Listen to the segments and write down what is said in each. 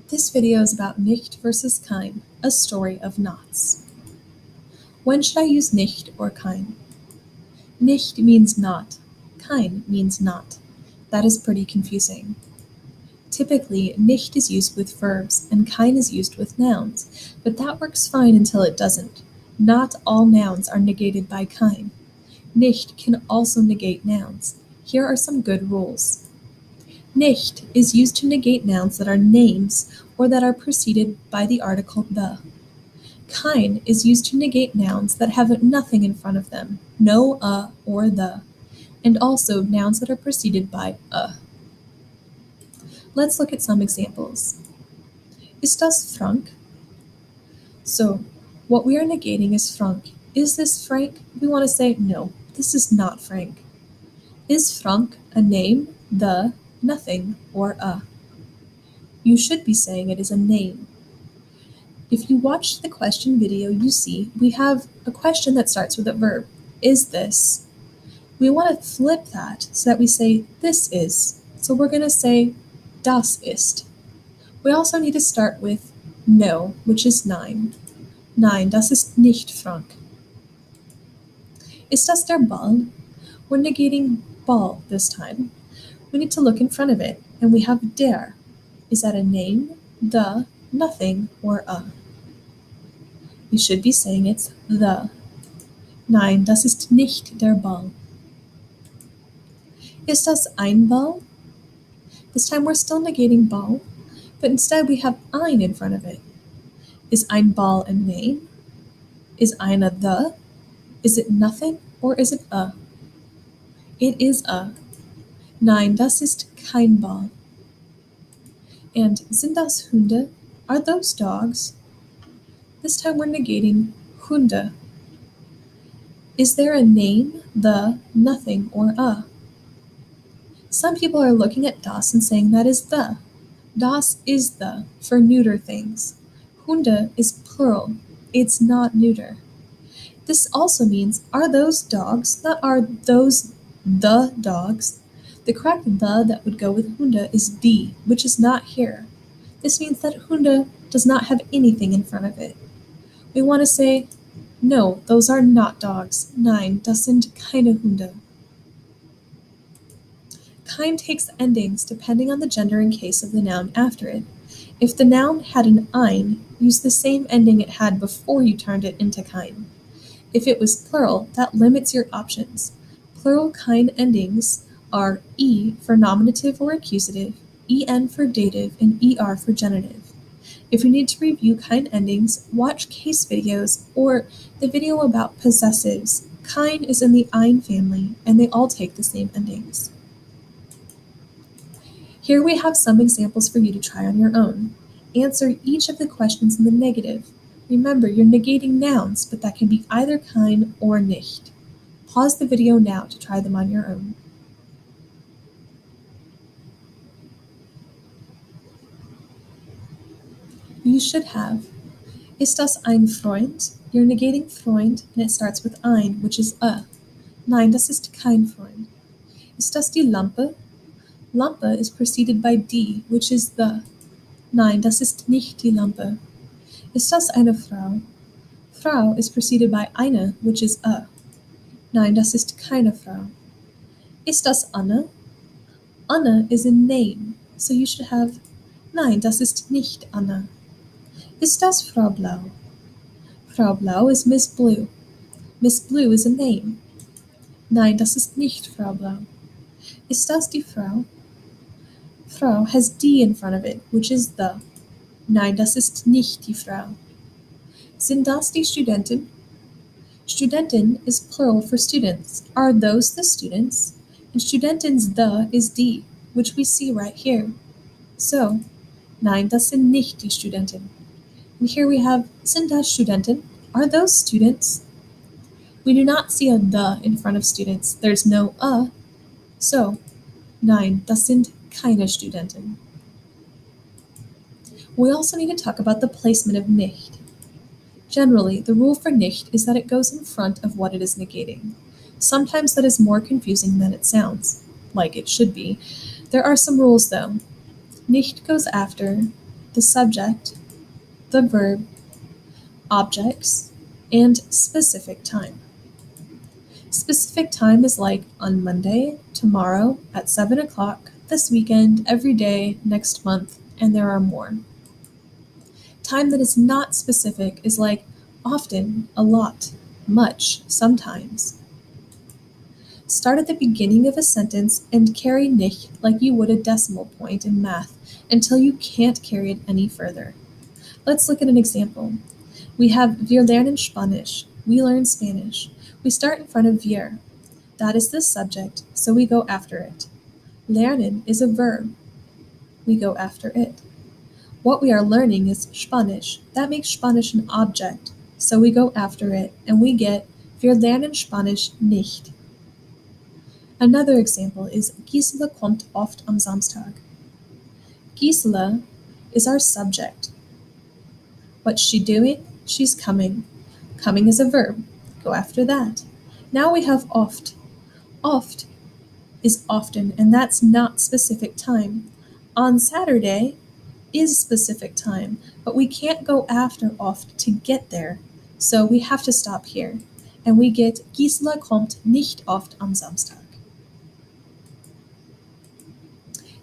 This video is about nicht versus kein, a story of nots. When should I use nicht or kein? Nicht means not, kein means not. That is pretty confusing. Typically, nicht is used with verbs and kein is used with nouns, but that works fine until it doesn't. Not all nouns are negated by kein. Nicht can also negate nouns. Here are some good rules. Nicht is used to negate nouns that are names or that are preceded by the article the. Kein is used to negate nouns that have nothing in front of them, no or the, and also nouns that are preceded by a. Let's look at some examples. Ist das Frank? So, what we are negating is Frank. Is this Frank? We want to say, no, this is not Frank. Is Frank a name, the, nothing, or a? You should be saying it is a name. If you watched the question video, you see we have a question that starts with a verb. Is this? We want to flip that so that we say this is. So we're going to say das ist. We also need to start with no, which is nein. Nein, das ist nicht Frank. Ist das der Ball? We're negating ball this time. We need to look in front of it, and we have der. Is that a name, the, nothing, or a? You should be saying it's the. Nein, das ist nicht der Ball. Ist das ein Ball? This time we're still negating ball, but instead we have ein in front of it. Is ein Ball a name? Is ein a the? Is it nothing, or is it a? It is a. Nein, das ist kein Ball. And sind das Hunde? Are those dogs? This time we're negating Hunde. Is there a name, the, nothing, or a? Some people are looking at das and saying that is the. Das is the for neuter things. Hunde is plural. It's not neuter. This also means, are those dogs, not are those the dogs. The correct the that would go with Hunde is die, which is not here. This means that Hunde does not have anything in front of it. We want to say, no, those are not dogs. Nein, das sind keine Hunde. Kein takes endings depending on the gender and case of the noun after it. If the noun had an ein, use the same ending it had before you turned it into kein. If it was plural, that limits your options. Plural kein endings are e for nominative or accusative, en for dative, and er for genitive. If you need to review kein endings, watch case videos or the video about possessives. Kein is in the ein family, and they all take the same endings. Here we have some examples for you to try on your own. Answer each of the questions in the negative. Remember, you're negating nouns, but that can be either kein or nicht. Pause the video now to try them on your own. You should have. Ist das ein Freund? You're negating Freund, and it starts with ein, which is a. Nein, das ist kein Freund. Ist das die Lampe? Lampe is preceded by die, which is the. Nein, das ist nicht die Lampe. Ist das eine Frau? Frau is preceded by eine, which is a. Nein, das ist keine Frau. Ist das Anne? Anne is a name, so you should have Nein, das ist nicht Anne. Ist das Frau Blau? Frau Blau is Miss Blue. Miss Blue is a name. Nein, das ist nicht Frau Blau. Ist das die Frau? Frau has die in front of it, which is the. Nein, das ist nicht die Frau. Sind das die Studenten? Studentin is plural for students. Are those the students? And Studentin's the is die, which we see right here. So, nein, das sind nicht die Studenten. And here we have, sind das Studenten? Are those students? We do not see a the in front of students. There's no a. So, nein, das sind keine Studenten. We also need to talk about the placement of nicht. Generally, the rule for nicht is that it goes in front of what it is negating. Sometimes that is more confusing than it sounds, like it should be. There are some rules though. Nicht goes after, the subject, the verb, objects, and specific time. Specific time is like on Monday, tomorrow, at 7 o'clock, this weekend, every day, next month, and there are more. Time that is not specific is like often, a lot, much, sometimes. Start at the beginning of a sentence and carry nicht like you would a decimal point in math until you can't carry it any further. Let's look at an example. We have wir lernen Spanisch. We learn Spanish. We start in front of wir. That is the subject, so we go after it. Lernen is a verb. We go after it. What we are learning is Spanisch. That makes Spanish an object, so we go after it, and we get wir lernen Spanisch nicht. Another example is Gisela kommt oft am Samstag. Gisela is our subject. What's she doing? She's coming. Coming is a verb. Go after that. Now we have oft. Oft is often, and that's not specific time. On Saturday is specific time, but we can't go after oft to get there, so we have to stop here, and we get Gisela kommt nicht oft am Samstag.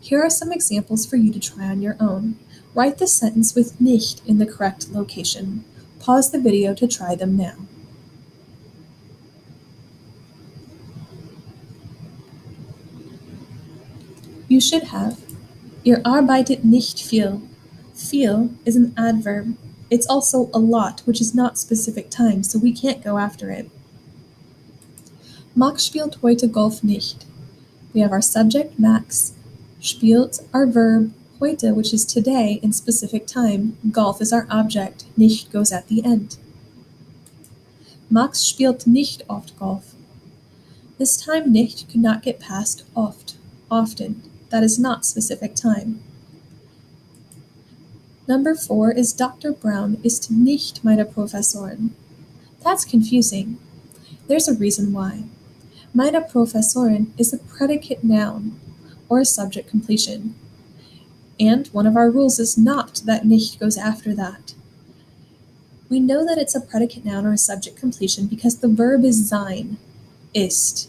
Here are some examples for you to try on your own. Write the sentence with nicht in the correct location. Pause the video to try them now. You should have Ihr arbeitet nicht viel. Viel is an adverb. It's also a lot, which is not specific time, so we can't go after it. Max spielt heute Golf nicht. We have our subject, Max. Spielt, our verb, heute, which is today in specific time. Golf is our object. Nicht goes at the end. Max spielt nicht oft Golf. This time nicht could not get past oft, often. That is not specific time. Number 4 is Dr. Brown ist nicht meine Professorin. That's confusing. There's a reason why. Meine Professorin is a predicate noun, or a subject completion. And one of our rules is not that nicht goes after that. We know that it's a predicate noun or a subject completion because the verb is sein, ist,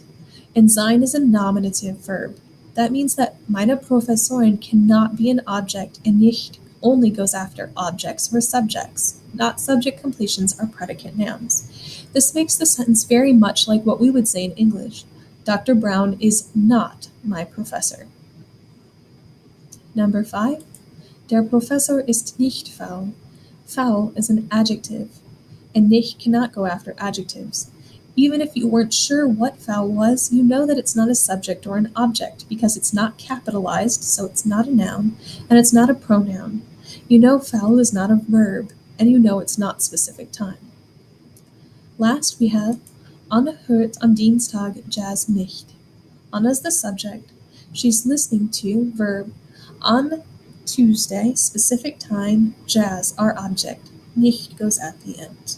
and sein is a nominative verb. That means that meine Professorin cannot be an object, and nicht only goes after objects or subjects. Not subject completions are predicate nouns. This makes the sentence very much like what we would say in English. Dr. Brown is not my professor. Number 5. Der Professor ist nicht faul. Faul is an adjective, and nicht cannot go after adjectives. Even if you weren't sure what faul was, you know that it's not a subject or an object because it's not capitalized, so it's not a noun, and it's not a pronoun. You know faul is not a verb, and you know it's not specific time. Last, we have Anna hört am Dienstag Jazz nicht. Anna's the subject. She's listening to, verb, on Tuesday, specific time, jazz, our object. Nicht goes at the end.